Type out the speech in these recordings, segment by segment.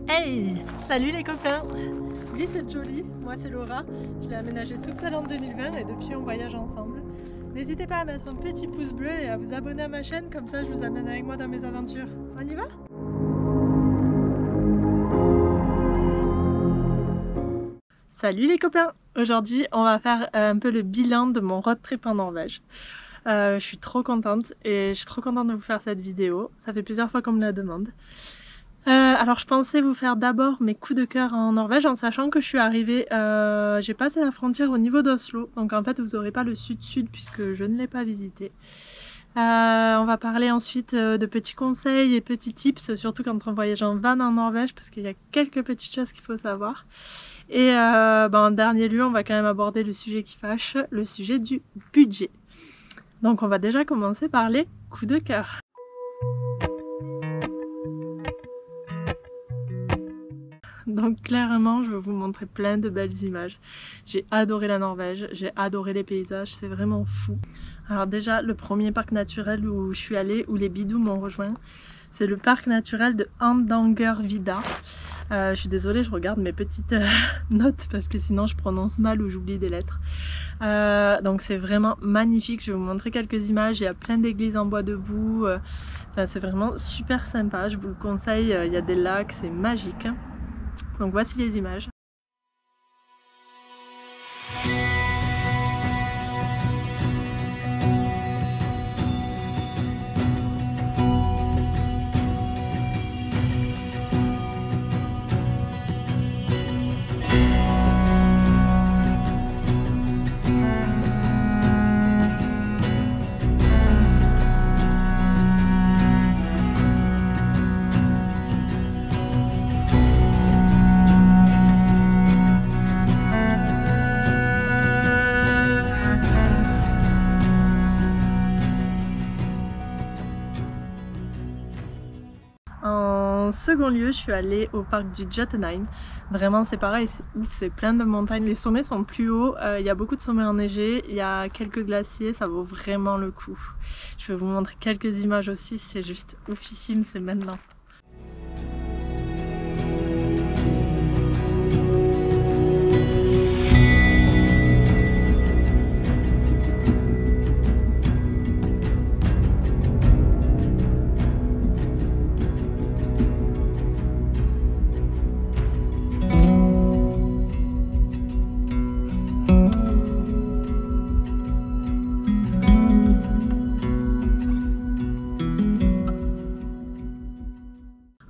Hey! Salut les copains! Lui c'est Jolie, moi c'est Laura. Je l'ai aménagé toute seule en 2020 et depuis on voyage ensemble. N'hésitez pas à mettre un petit pouce bleu et à vous abonner à ma chaîne, comme ça je vous amène avec moi dans mes aventures. On y va? Salut les copains! Aujourd'hui on va faire un peu le bilan de mon road trip en Norvège. Je suis trop contente et je suis trop contente de vous faire cette vidéo. Ça fait plusieurs fois qu'on me la demande. Alors je pensais vous faire d'abord mes coups de cœur en Norvège en sachant que je suis arrivée, j'ai passé la frontière au niveau d'Oslo, donc en fait vous n'aurez pas le sud-sud puisque je ne l'ai pas visité. On va parler ensuite de petits conseils et petits tips, surtout quand on voyage en van en Norvège parce qu'il y a quelques petites choses qu'il faut savoir. Et en dernier lieu on va quand même aborder le sujet qui fâche, le sujet du budget. Donc on va déjà commencer par les coups de cœur. Donc clairement, je vais vous montrer plein de belles images. J'ai adoré la Norvège, j'ai adoré les paysages, c'est vraiment fou. Alors déjà, le premier parc naturel où je suis allée, où les bidous m'ont rejoint, c'est le parc naturel de Hardangervidda. Je suis désolée, je regarde mes petites notes parce que sinon je prononce mal ou j'oublie des lettres. Donc c'est vraiment magnifique, je vais vous montrer quelques images, il y a plein d'églises en bois debout. Enfin, c'est vraiment super sympa, je vous le conseille, il y a des lacs, c'est magique. Donc voici les images. En second lieu, je suis allée au parc du Jotunheim. Vraiment c'est pareil, c'est ouf, c'est plein de montagnes, les sommets sont plus hauts, il y a beaucoup de sommets enneigés, il y a quelques glaciers, ça vaut vraiment le coup. Je vais vous montrer quelques images aussi, c'est juste oufissime, c'est maintenant.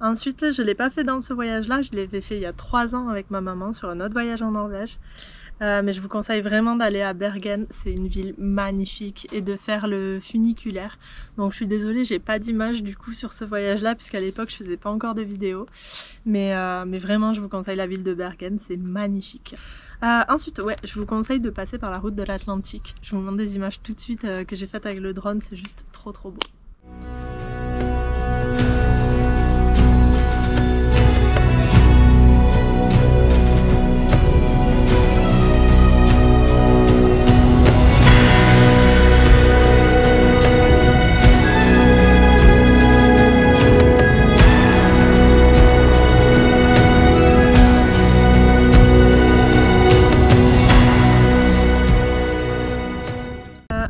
Ensuite, je ne l'ai pas fait dans ce voyage-là, je l'ai fait il y a 3 ans avec ma maman sur un autre voyage en Norvège. Mais je vous conseille vraiment d'aller à Bergen, c'est une ville magnifique, et de faire le funiculaire. Donc je suis désolée, j'ai pas d'image du coup sur ce voyage-là, puisqu'à l'époque je faisais pas encore de vidéos. Mais vraiment, je vous conseille la ville de Bergen, c'est magnifique. Ensuite, ouais, je vous conseille de passer par la route de l'Atlantique. Je vous montre des images tout de suite que j'ai faites avec le drone, c'est juste trop beau.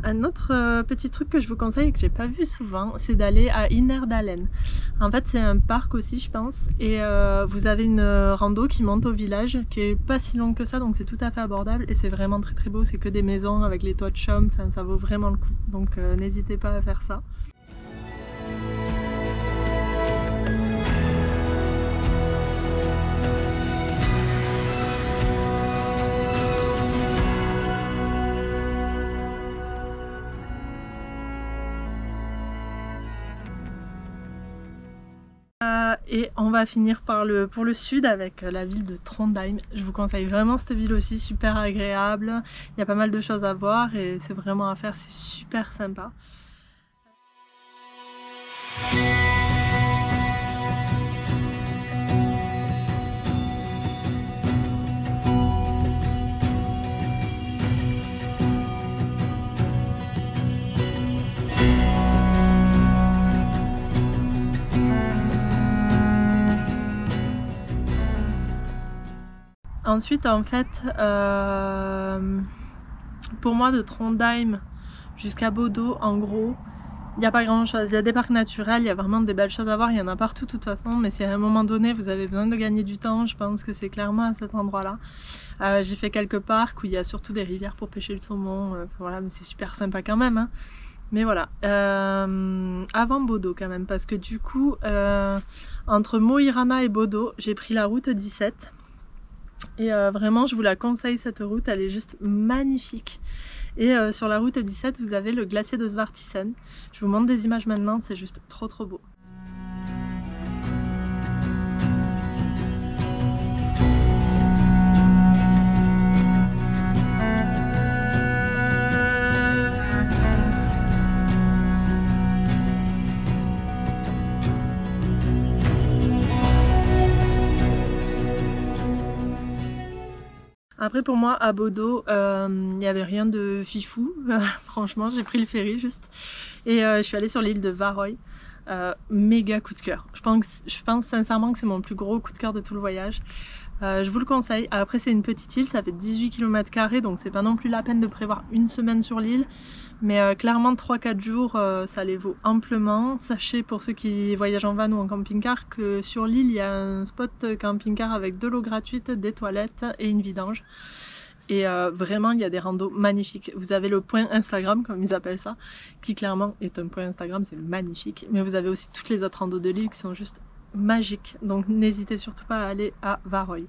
Un autre petit truc que je vous conseille et que j'ai pas vu souvent, c'est d'aller à Innerdalen. En fait c'est un parc aussi je pense, et vous avez une rando qui monte au village qui est pas si longue que ça, donc c'est tout à fait abordable et c'est vraiment très beau, c'est que des maisons avec les toits de chaume, enfin ça vaut vraiment le coup, donc n'hésitez pas à faire ça. Et on va finir pour le sud avec la ville de Trondheim. Je vous conseille vraiment cette ville aussi, super agréable. Il y a pas mal de choses à voir et c'est vraiment à faire, c'est super sympa. Ensuite, en fait, pour moi, de Trondheim jusqu'à Bodo, en gros, il n'y a pas grand chose. Il y a des parcs naturels, il y a vraiment des belles choses à voir, il y en a partout de toute façon, mais si à un moment donné vous avez besoin de gagner du temps, je pense que c'est clairement à cet endroit-là. J'ai fait quelques parcs où il y a surtout des rivières pour pêcher le saumon, voilà, mais c'est super sympa quand même, hein. Mais voilà, avant Bodo quand même, parce que du coup, entre Mo i Rana et Bodo, j'ai pris la route 17. Et vraiment, je vous la conseille, cette route, elle est juste magnifique. Et sur la route 17, vous avez le glacier de Svartisen. Je vous montre des images maintenant, c'est juste trop trop beau. Après pour moi à Bodo, il n'y avait rien de fifou, franchement j'ai pris le ferry juste et je suis allée sur l'île de Varøy, méga coup de cœur. Je pense sincèrement que c'est mon plus gros coup de cœur de tout le voyage. Je vous le conseille. Après c'est une petite île, ça fait 18 km² donc c'est pas non plus la peine de prévoir une semaine sur l'île. Mais clairement 3-4 jours ça les vaut amplement. Sachez pour ceux qui voyagent en van ou en camping-car que sur l'île il y a un spot camping-car avec de l'eau gratuite, des toilettes et une vidange. Et vraiment il y a des randos magnifiques. Vous avez le point Instagram comme ils appellent ça, qui clairement est un point Instagram, c'est magnifique. Mais vous avez aussi toutes les autres randos de l'île qui sont juste magiques. Donc n'hésitez surtout pas à aller à Varøy.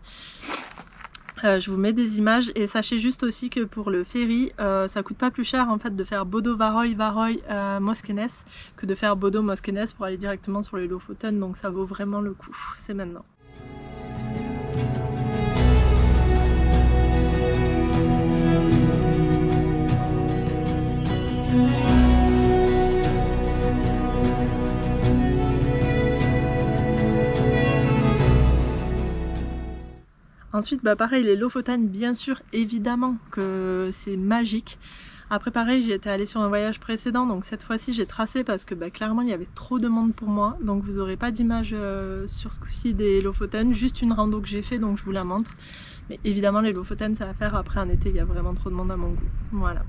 Je vous mets des images et sachez juste aussi que pour le ferry, ça coûte pas plus cher en fait de faire Bodo-Varøy, Varøy-Moskenes que de faire Bodo-Moskenes pour aller directement sur les Lofoten, donc ça vaut vraiment le coup, c'est maintenant. Ensuite, bah pareil, les Lofoten, bien sûr, évidemment que c'est magique. Après pareil, j'y étais allée sur un voyage précédent, donc cette fois-ci j'ai tracé parce que bah, clairement il y avait trop de monde pour moi. Donc vous n'aurez pas d'image sur ce coup-ci des Lofoten, juste une rando que j'ai fait, donc je vous la montre. Mais évidemment les Lofoten c'est à faire après un été, il y a vraiment trop de monde à mon goût. Voilà.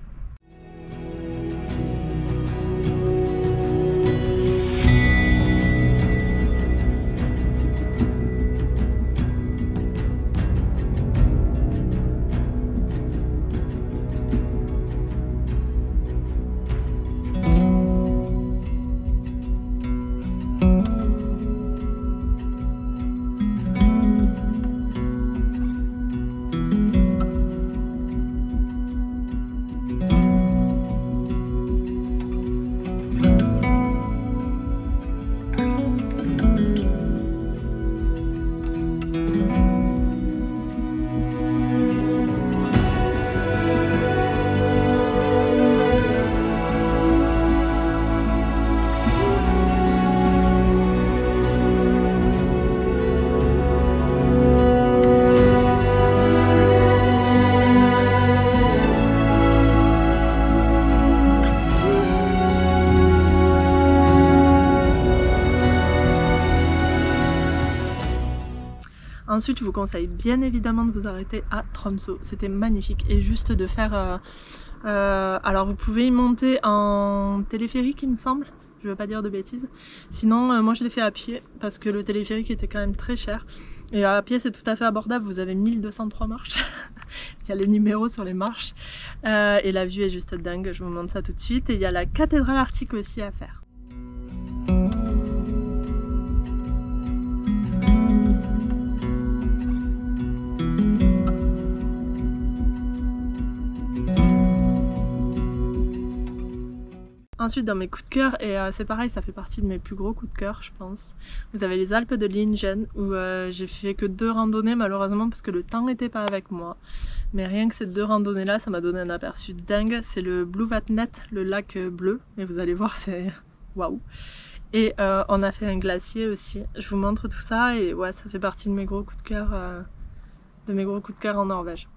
Ensuite, je vous conseille bien évidemment de vous arrêter à Tromsø. C'était magnifique. Et juste de faire... alors, vous pouvez y monter en téléphérique, il me semble. Je ne veux pas dire de bêtises. Sinon, moi, je l'ai fait à pied parce que le téléphérique était quand même très cher. Et à pied, c'est tout à fait abordable. Vous avez 1203 marches. Il y a les numéros sur les marches. Et la vue est juste dingue. Je vous montre ça tout de suite. Et il y a la cathédrale arctique aussi à faire. Ensuite dans mes coups de cœur, et c'est pareil, ça fait partie de mes plus gros coups de cœur je pense, vous avez les Alpes de Lingen où j'ai fait que 2 randonnées malheureusement parce que le temps n'était pas avec moi. Mais rien que ces 2 randonnées là, ça m'a donné un aperçu dingue. C'est le Bluevatnet, le lac bleu, et vous allez voir c'est waouh. Et on a fait un glacier aussi, je vous montre tout ça et ouais, ça fait partie de mes gros coups de cœur, en Norvège.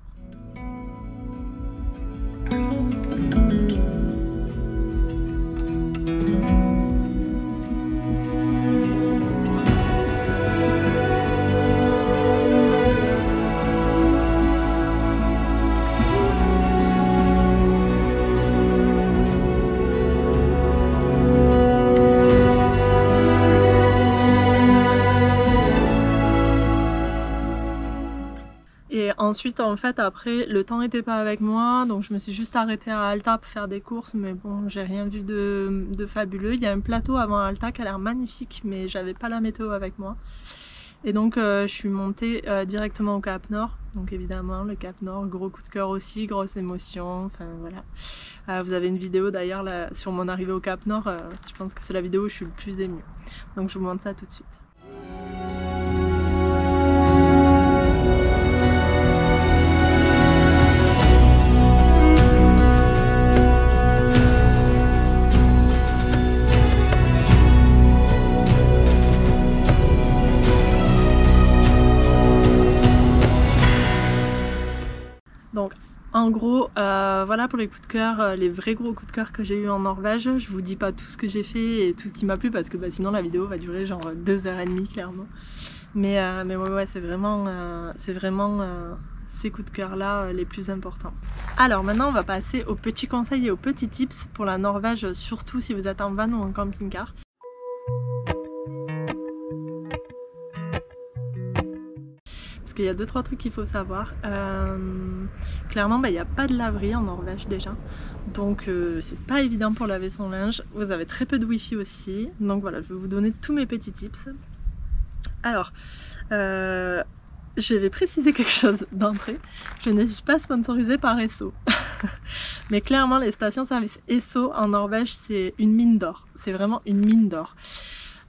ensuite en fait après le temps était pas avec moi, donc je me suis juste arrêtée à Alta pour faire des courses, mais bon j'ai rien vu de fabuleux. Il y a un plateau avant Alta qui a l'air magnifique, mais j'avais pas la météo avec moi. Et donc je suis montée directement au Cap Nord, donc évidemment le Cap Nord, gros coup de cœur aussi, grosse émotion, enfin voilà. Vous avez une vidéo d'ailleurs sur mon arrivée au Cap Nord, je pense que c'est la vidéo où je suis le plus émue. Donc je vous montre ça tout de suite. Donc en gros, voilà pour les coups de cœur, les vrais gros coups de cœur que j'ai eu en Norvège. Je vous dis pas tout ce que j'ai fait et tout ce qui m'a plu parce que sinon la vidéo va durer genre 2h30 clairement. Mais ouais, c'est vraiment ces coups de cœur là les plus importants. Alors maintenant on va passer aux petits conseils et aux petits tips pour la Norvège, surtout si vous êtes en van ou en camping-car. Parce qu'il y a 2-3 trucs qu'il faut savoir. Clairement, il n'y a pas de laverie en Norvège déjà. Donc c'est pas évident pour laver son linge. Vous avez très peu de wifi aussi. Donc voilà, je vais vous donner tous mes petits tips. Alors, je vais préciser quelque chose d'entrée. Je ne suis pas sponsorisée par Esso. Mais clairement, les stations-service Esso en Norvège, c'est une mine d'or. C'est vraiment une mine d'or.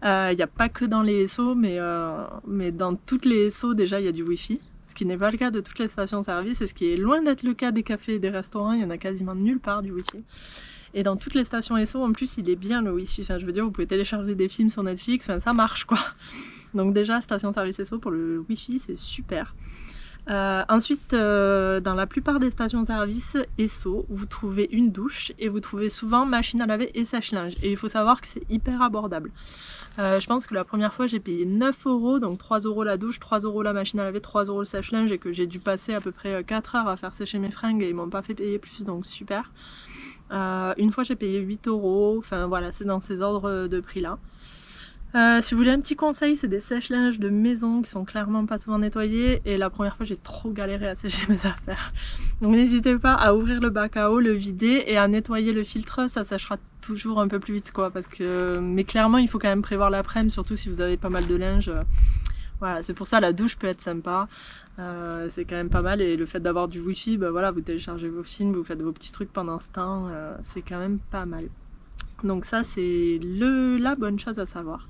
Il n'y a pas que dans les Esso, mais dans toutes les Esso déjà il y a du wifi, ce qui n'est pas le cas de toutes les stations-service et ce qui est loin d'être le cas des cafés et des restaurants. Il y en a quasiment nulle part du wifi. Et dans toutes les stations Esso en plus il est bien le wifi, enfin je veux dire vous pouvez télécharger des films sur Netflix, enfin, ça marche quoi. Donc déjà station-service Esso pour le wifi c'est super. Ensuite, dans la plupart des stations-service Esso, vous trouvez une douche et vous trouvez souvent machine à laver et sèche-linge. Et il faut savoir que c'est hyper abordable. Je pense que la première fois j'ai payé 9 €, donc 3 € la douche, 3 € la machine à laver, 3 € le sèche-linge et que j'ai dû passer à peu près 4 heures à faire sécher mes fringues et ils m'ont pas fait payer plus, donc super. Une fois j'ai payé 8 €, enfin voilà, c'est dans ces ordres de prix là. Si vous voulez un petit conseil, c'est des sèche-linges de maison qui sont clairement pas souvent nettoyés et la première fois j'ai trop galéré à sécher mes affaires. Donc n'hésitez pas à ouvrir le bac à eau, le vider et à nettoyer le filtre, ça séchera toujours un peu plus vite quoi, parce que mais clairement il faut quand même prévoir l'après-midi, surtout si vous avez pas mal de linge. Voilà, c'est pour ça la douche peut être sympa, c'est quand même pas mal et le fait d'avoir du wifi, voilà, vous téléchargez vos films, vous faites vos petits trucs pendant ce temps, c'est quand même pas mal. Donc ça c'est la bonne chose à savoir.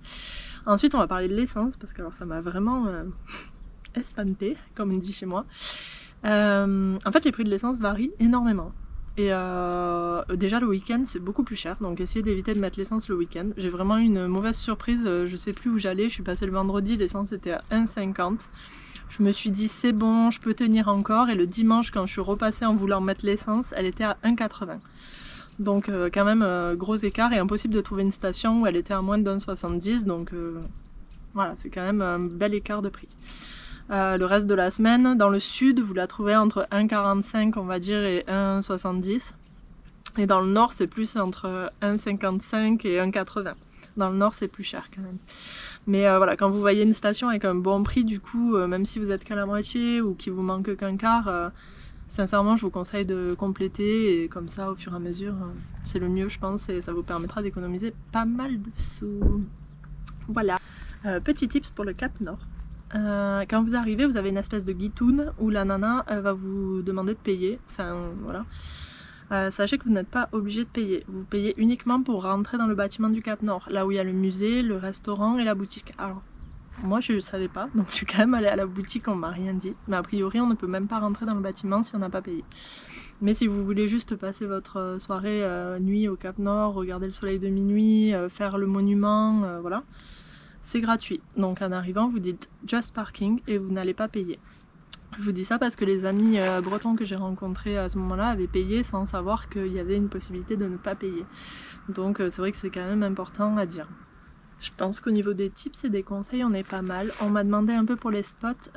Ensuite on va parler de l'essence parce que alors ça m'a vraiment espanté comme on dit chez moi. En fait les prix de l'essence varient énormément. Et déjà le week-end c'est beaucoup plus cher, donc essayez d'éviter de mettre l'essence le week-end. J'ai vraiment eu une mauvaise surprise, je sais plus où j'allais, je suis passée le vendredi, l'essence était à 1,50 €. Je me suis dit c'est bon, je peux tenir encore, et le dimanche quand je suis repassée en voulant mettre l'essence, elle était à 1,80 €. Donc quand même gros écart et impossible de trouver une station où elle était à moins de 1,70 €, donc voilà, c'est quand même un bel écart de prix. Le reste de la semaine, dans le sud, vous la trouvez entre 1,45 € on va dire et 1,70 €. Et dans le nord, c'est plus entre 1,55 € et 1,80 €. Dans le nord, c'est plus cher quand même. Mais voilà, quand vous voyez une station avec un bon prix, du coup, même si vous êtes qu'à la moitié ou qu'il vous manque qu'un quart, sincèrement, je vous conseille de compléter et comme ça, au fur et à mesure, c'est le mieux, je pense, et ça vous permettra d'économiser pas mal de sous. Voilà. Petit tips pour le Cap Nord. Quand vous arrivez, vous avez une espèce de guitoune où la nana va vous demander de payer. Enfin, voilà. Sachez que vous n'êtes pas obligé de payer. Vous payez uniquement pour rentrer dans le bâtiment du Cap Nord, là où il y a le musée, le restaurant et la boutique. Alors, moi je ne savais pas, donc je suis quand même allée à la boutique, on m'a rien dit. Mais a priori on ne peut même pas rentrer dans le bâtiment si on n'a pas payé. Mais si vous voulez juste passer votre soirée nuit au Cap Nord, regarder le soleil de minuit, faire le monument, voilà, c'est gratuit. Donc en arrivant vous dites just parking et vous n'allez pas payer. Je vous dis ça parce que les amis bretons que j'ai rencontrés à ce moment-là avaient payé sans savoir qu'il y avait une possibilité de ne pas payer. Donc c'est vrai que c'est quand même important à dire. Je pense qu'au niveau des tips et des conseils, on est pas mal. On m'a demandé un peu pour les spots.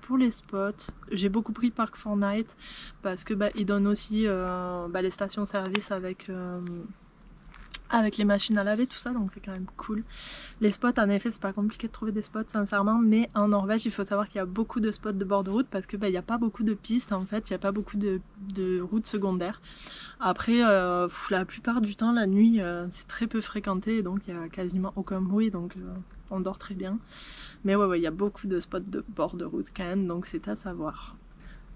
Pour les spots, j'ai beaucoup pris Park4Night parce que ils donnent aussi les stations-service avec avec les machines à laver, tout ça, donc c'est quand même cool. Les spots, en effet, c'est pas compliqué de trouver des spots, sincèrement, mais en Norvège, il faut savoir qu'il y a beaucoup de spots de bord de route parce que il n'y a pas beaucoup de pistes, en fait, il n'y a pas beaucoup de routes secondaires. Après, la plupart du temps, la nuit, c'est très peu fréquenté, donc il n'y a quasiment aucun bruit, donc on dort très bien. Mais ouais, il y a beaucoup de spots de bord de route quand même, donc c'est à savoir.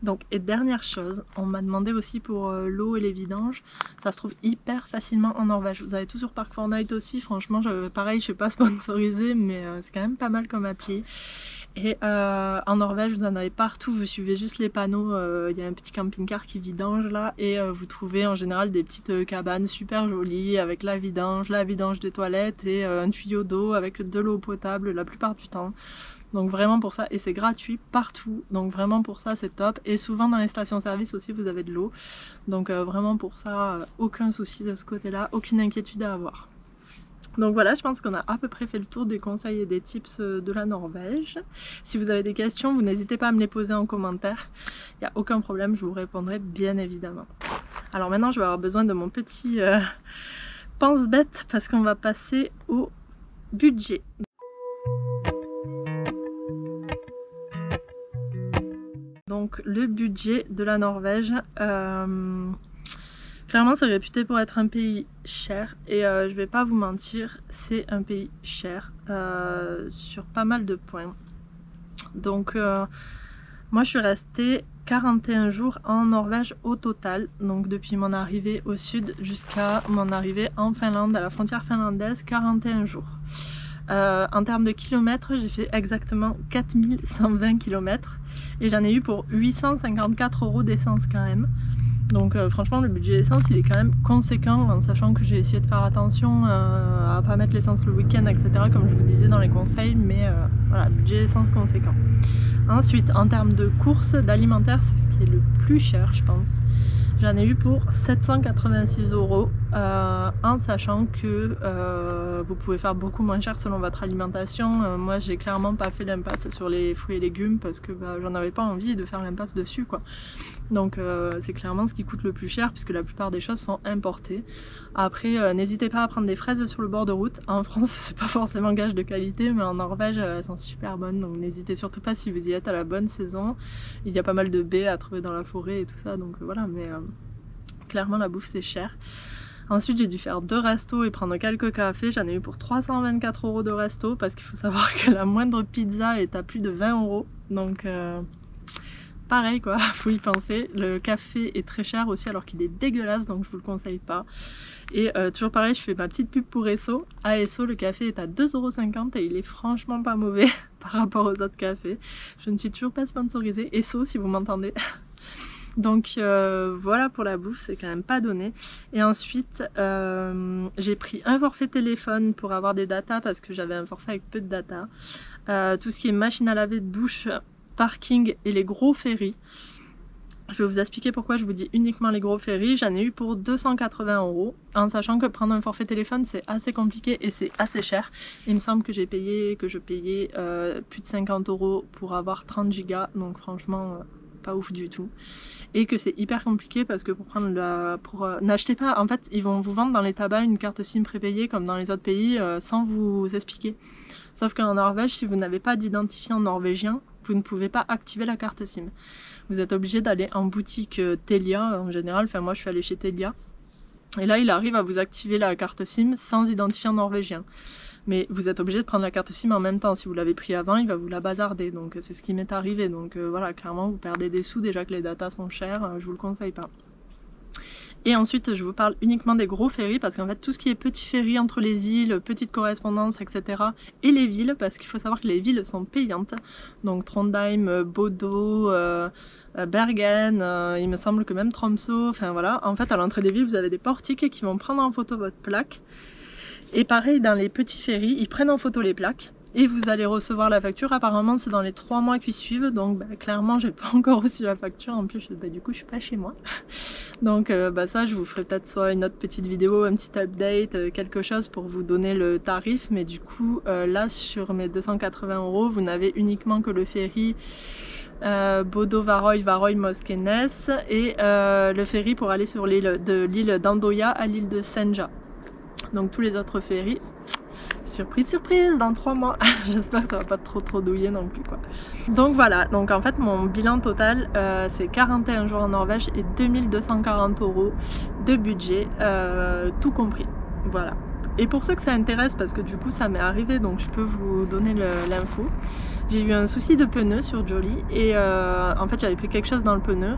Donc, et dernière chose, on m'a demandé aussi pour l'eau et les vidanges, ça se trouve hyper facilement en Norvège. Vous avez tout sur Park4Night aussi, franchement, pareil, je suis pas sponsorisée, mais c'est quand même pas mal comme appli. Et en Norvège, vous en avez partout, vous suivez juste les panneaux, il y a un petit camping-car qui vidange là, et vous trouvez en général des petites cabanes super jolies avec la vidange des toilettes et un tuyau d'eau avec de l'eau potable la plupart du temps. Donc vraiment pour ça, et c'est gratuit partout, donc vraiment pour ça c'est top. Et souvent dans les stations-service aussi vous avez de l'eau, donc vraiment pour ça aucun souci de ce côté-là, aucune inquiétude à avoir. Donc voilà, je pense qu'on a à peu près fait le tour des conseils et des tips de la Norvège. Si vous avez des questions, vous n'hésitez pas à me les poser en commentaire, il n'y a aucun problème, je vous répondrai bien évidemment. Alors maintenant je vais avoir besoin de mon petit pense-bête parce qu'on va passer au budget. Donc le budget de la Norvège, clairement c'est réputé pour être un pays cher et je vais pas vous mentir, c'est un pays cher sur pas mal de points. Donc moi je suis restée 41 jours en Norvège au total, donc depuis mon arrivée au sud jusqu'à mon arrivée en Finlande, à la frontière finlandaise, 41 jours. En termes de kilomètres, j'ai fait exactement 4120 km et j'en ai eu pour 854 € d'essence quand même. Donc franchement le budget essence il est quand même conséquent, en sachant que j'ai essayé de faire attention à pas mettre l'essence le week-end, etc. comme je vous disais dans les conseils, mais voilà, budget essence conséquent. Ensuite, en termes de courses, d'alimentaire, c'est ce qui est le plus cher je pense. J'en ai eu pour 786 € en sachant que vous pouvez faire beaucoup moins cher selon votre alimentation. Moi j'ai clairement pas fait l'impasse sur les fruits et légumes parce que j'en avais pas envie de faire l'impasse dessus quoi. Donc c'est clairement ce qui coûte le plus cher puisque la plupart des choses sont importées. Après n'hésitez pas à prendre des fraises sur le bord de route. En France c'est pas forcément gage de qualité, mais en Norvège elles sont super bonnes, donc n'hésitez surtout pas si vous y êtes à la bonne saison. Il y a pas mal de baies à trouver dans la forêt et tout ça, donc voilà, mais clairement la bouffe c'est cher. Ensuite j'ai dû faire 2 restos et prendre quelques cafés, j'en ai eu pour 324 € de resto parce qu'il faut savoir que la moindre pizza est à plus de 20 €, donc pareil quoi, faut y penser. Le café est très cher aussi alors qu'il est dégueulasse, donc je vous le conseille pas. Et toujours pareil, je fais ma petite pub pour Esso. À Esso le café est à 2,50 € et il est franchement pas mauvais par rapport aux autres cafés. Je ne suis toujours pas sponsorisée, Esso si vous m'entendez. Donc voilà pour la bouffe, c'est quand même pas donné. Et ensuite j'ai pris un forfait téléphone pour avoir des datas parce que j'avais un forfait avec peu de data. Tout ce qui est machine à laver, douche, parking et les gros ferries. Je vais vous expliquer pourquoi je vous dis uniquement les gros ferries. J'en ai eu pour 280 € en sachant que prendre un forfait téléphone c'est assez compliqué et c'est assez cher. Il me semble que je payais plus de 50 € pour avoir 30 gigas, donc franchement pas ouf du tout. Et que c'est hyper compliqué parce que n'achetez pas, en fait ils vont vous vendre dans les tabacs une carte SIM prépayée comme dans les autres pays sans vous expliquer. Sauf qu'en Norvège, si vous n'avez pas d'identifiant norvégien, vous ne pouvez pas activer la carte SIM. Vous êtes obligé d'aller en boutique Telia en général, enfin moi je suis allée chez Telia. Et là il arrive à vous activer la carte SIM sans identifiant norvégien. Mais vous êtes obligé de prendre la carte SIM en même temps. Si vous l'avez pris avant, il va vous la bazarder. Donc c'est ce qui m'est arrivé. Donc voilà, clairement vous perdez des sous, déjà que les datas sont chères, je vous le conseille pas. Et ensuite je vous parle uniquement des gros ferries parce qu'en fait tout ce qui est petits ferries entre les îles, petites correspondances, etc. et les villes, parce qu'il faut savoir que les villes sont payantes, donc Trondheim, Bodo, Bergen, il me semble que même Tromsø, enfin voilà, en fait à l'entrée des villes vous avez des portiques qui vont prendre en photo votre plaque. Et pareil dans les petits ferries, ils prennent en photo les plaques. Et vous allez recevoir la facture, apparemment c'est dans les 3 mois qui suivent, donc clairement j'ai pas encore reçu la facture, en plus du coup je suis pas chez moi. Donc ça je vous ferai peut-être soit une autre petite vidéo, un petit update, quelque chose pour vous donner le tarif, mais du coup là sur mes 280 € vous n'avez uniquement que le ferry Bodo Varoy, Varoy Moskenes et le ferry pour aller sur l'île d'Andoya à l'île de Senja. Donc tous les autres ferries, surprise surprise, dans 3 mois. J'espère que ça va pas trop douiller non plus quoi. Donc voilà, donc en fait mon bilan total c'est 41 jours en Norvège et 2240 € de budget, tout compris. Voilà. Et pour ceux que ça intéresse, parce que du coup ça m'est arrivé, donc je peux vous donner l'info. J'ai eu un souci de pneu sur Jolly et en fait j'avais pris quelque chose dans le pneu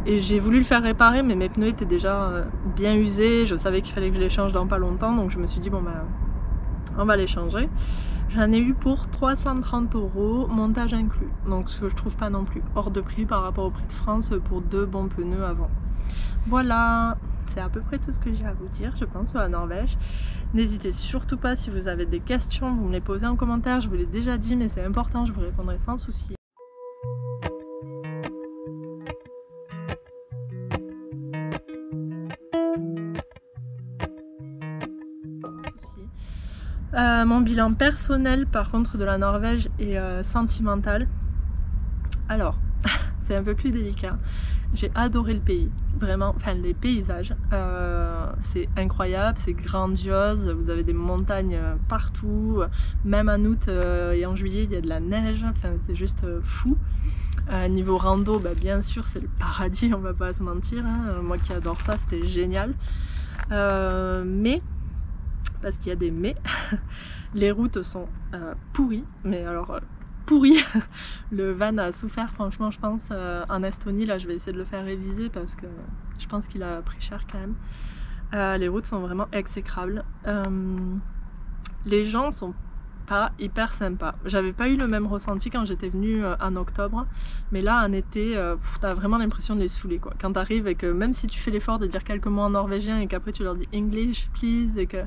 et j'ai voulu le faire réparer, mais mes pneus étaient déjà bien usés, je savais qu'il fallait que je les change dans pas longtemps, donc je me suis dit bon bah on va les changer. J'en ai eu pour 330 €, montage inclus, donc ce que je trouve pas non plus hors de prix par rapport au prix de France pour 2 bons pneus avant. Voilà, c'est à peu près tout ce que j'ai à vous dire, je pense, sur la Norvège. N'hésitez surtout pas, si vous avez des questions, vous me les posez en commentaire, je vous l'ai déjà dit, mais c'est important, je vous répondrai sans souci. Mon bilan personnel par contre de la Norvège est sentimental. Alors, c'est un peu plus délicat. J'ai adoré le pays, vraiment, enfin les paysages. C'est incroyable, c'est grandiose, vous avez des montagnes partout. Même en août et en juillet, il y a de la neige, enfin c'est juste fou. Niveau rando, bah, bien sûr, c'est le paradis, on va pas se mentir. Hein. Moi qui adore ça, c'était génial. Mais parce qu'il y a des mais, les routes sont pourries, mais alors pourries. Le van a souffert franchement, je pense. En Estonie, là je vais essayer de le faire réviser parce que je pense qu'il a pris cher quand même. Les routes sont vraiment exécrables. Les gens sont pas hyper sympas. J'avais pas eu le même ressenti quand j'étais venue en octobre, mais là en été, t'as vraiment l'impression de les saouler quoi. Quand t'arrives et que même si tu fais l'effort de dire quelques mots en norvégien et qu'après tu leur dis English please et que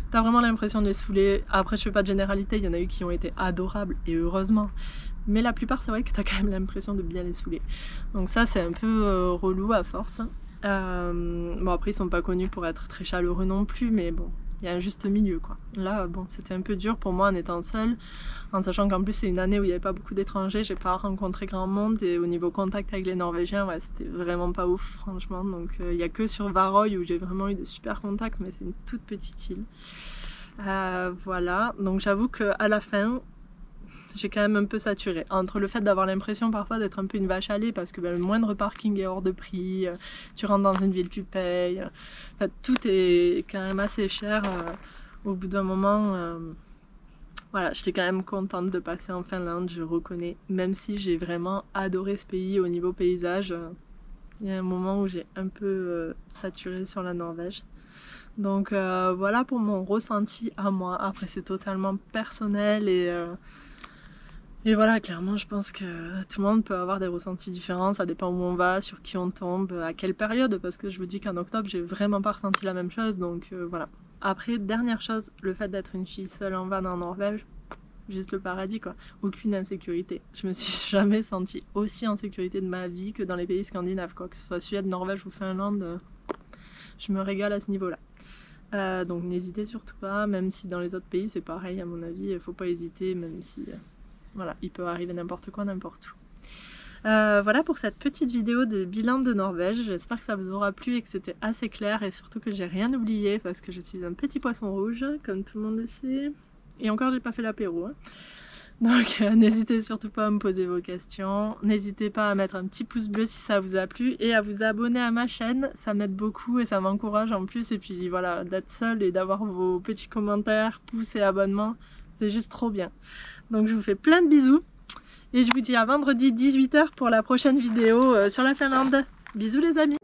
t'as vraiment l'impression de les saouler. Après je fais pas de généralité, il y en a eu qui ont été adorables et heureusement, mais la plupart c'est vrai que t'as quand même l'impression de bien les saouler. Donc ça c'est un peu relou à force. Bon après ils sont pas connus pour être très chaleureux non plus, mais bon, il y a un juste milieu quoi. Là bon c'était un peu dur pour moi en étant seule, en sachant qu'en plus c'est une année où il n'y avait pas beaucoup d'étrangers, j'ai pas rencontré grand monde et au niveau contact avec les Norvégiens ouais, c'était vraiment pas ouf franchement. Donc il n'y a que sur Varoy où j'ai vraiment eu de super contacts, mais c'est une toute petite île. Voilà, donc j'avoue qu'à la fin j'ai quand même un peu saturé, entre le fait d'avoir l'impression parfois d'être un peu une vache à lait parce que ben, le moindre parking est hors de prix, tu rentres dans une ville tu payes, enfin, tout est quand même assez cher. Au bout d'un moment, voilà, j'étais quand même contente de passer en Finlande, je reconnais, même si j'ai vraiment adoré ce pays au niveau paysage, il y a un moment où j'ai un peu saturé sur la Norvège. Donc voilà pour mon ressenti à moi. Après c'est totalement personnel et voilà, clairement je pense que tout le monde peut avoir des ressentis différents, ça dépend où on va, sur qui on tombe, à quelle période, parce que je vous dis qu'en octobre j'ai vraiment pas ressenti la même chose, donc voilà. Après, dernière chose, le fait d'être une fille seule en van en Norvège, juste le paradis quoi, aucune insécurité. Je me suis jamais sentie aussi en sécurité de ma vie que dans les pays scandinaves quoi, que ce soit Suède, Norvège ou Finlande, je me régale à ce niveau là. Donc n'hésitez surtout pas, même si dans les autres pays c'est pareil à mon avis, il faut pas hésiter, même si voilà, il peut arriver n'importe quoi, n'importe où. Voilà pour cette petite vidéo de bilan de Norvège, j'espère que ça vous aura plu et que c'était assez clair et surtout que j'ai rien oublié parce que je suis un petit poisson rouge, comme tout le monde le sait. Et encore j'ai pas fait l'apéro. Hein. Donc n'hésitez surtout pas à me poser vos questions, n'hésitez pas à mettre un petit pouce bleu si ça vous a plu et à vous abonner à ma chaîne, ça m'aide beaucoup et ça m'encourage en plus. Et puis voilà, d'être seule et d'avoir vos petits commentaires, pouces et abonnements, c'est juste trop bien. Donc je vous fais plein de bisous et je vous dis à vendredi 18 h pour la prochaine vidéo sur la Finlande. Bisous les amis!